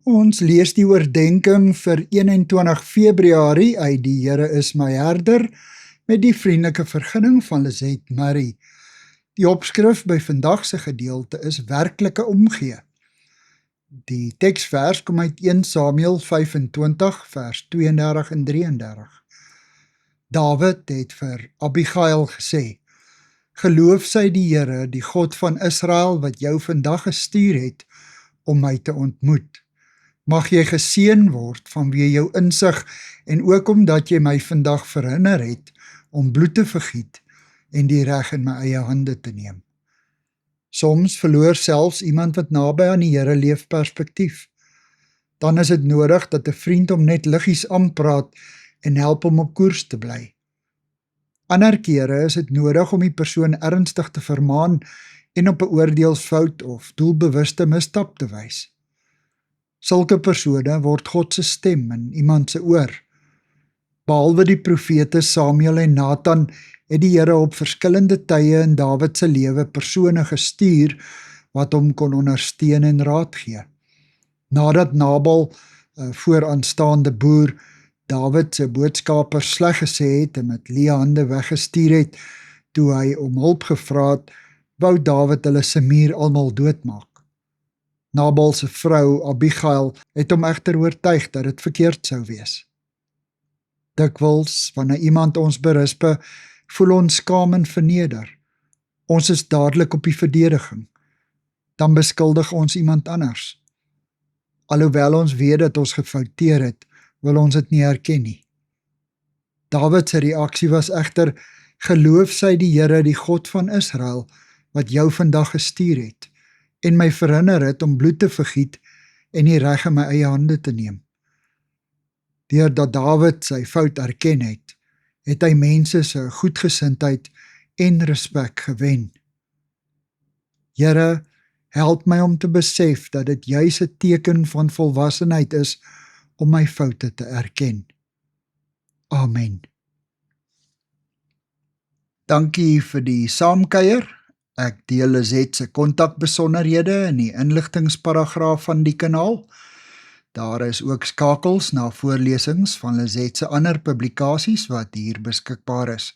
Ons lees die oordenking vir 21 Februarie uit Die Here is my herder, met die vriendelike vergunning van Lizet Murray. Die opskrif by vandag se gedeelte is werklike omgee. Die teksvers kom uit 1 Samuel 25 vers 32 en 33. Dawid het vir Abigail gesê: "Geloof sy die Here, die God van Israel, wat jou vandag gestuur het om my te ontmoet. Mag jy geseën word vanweë jou insig en ook omdat jy my vandag verhinder het om bloed te vergiet en die reg in my eie hande te neem." Soms verloor selfs iemand wat naby aan die Here leef perspektief. Dan is dit nodig dat 'n vriend hom net liggies aanpraat en help hom op koers te bly. Ander kere is dit nodig om die persoon ernstig te vermaan en op 'n oordeelsfout of doelbewuste misstap te wys. Sulke persone word God se stem in iemand se oor. Behalwe die profete Samuel en Nathan, het die Here op verskillende tye in Dawid se lewe persone gestuur wat hom kon ondersteun en raad gee. Nadat Nabal, 'n vooraanstaande boer, Dawid se boodskapers sleg gesê het en met leë hande weggestuur het, toe hy om hulp gevra het, wou Dawid hulle se muur almal doodmaak. Nabal se vrou, Abigail, het hom egter oortuig dat dit verkeerd sou wees. Dikwels, wanneer iemand ons berispe, voel ons skaam en verneder. Ons is dadelik op die verdediging. Dan beskuldig ons iemand anders. Alhoewel ons weet dat ons gefouteer het, wil ons dit nie erken nie. Dawid se reaksie was egter: "Geloof sy die Here, die God van Israel, wat jou vandag gestuur het, en my verhinder het om bloed te vergiet en die reg in my eie hande te neem." Deurdat Dawid sy fout erken het, het hy mense se goedgesindheid en respek gewen. Here, help my om te besef dat dit juis 'n teken van volwassenheid is om my foute te erken. Amen. Dankie vir die saamkuier. Ek deel Lizet se kontakbesonderhede in die inligtingsparagraaf van die kanaal. Daar is ook skakels na voorlesings van Lizet se ander publikasies wat hier beskikbaar is.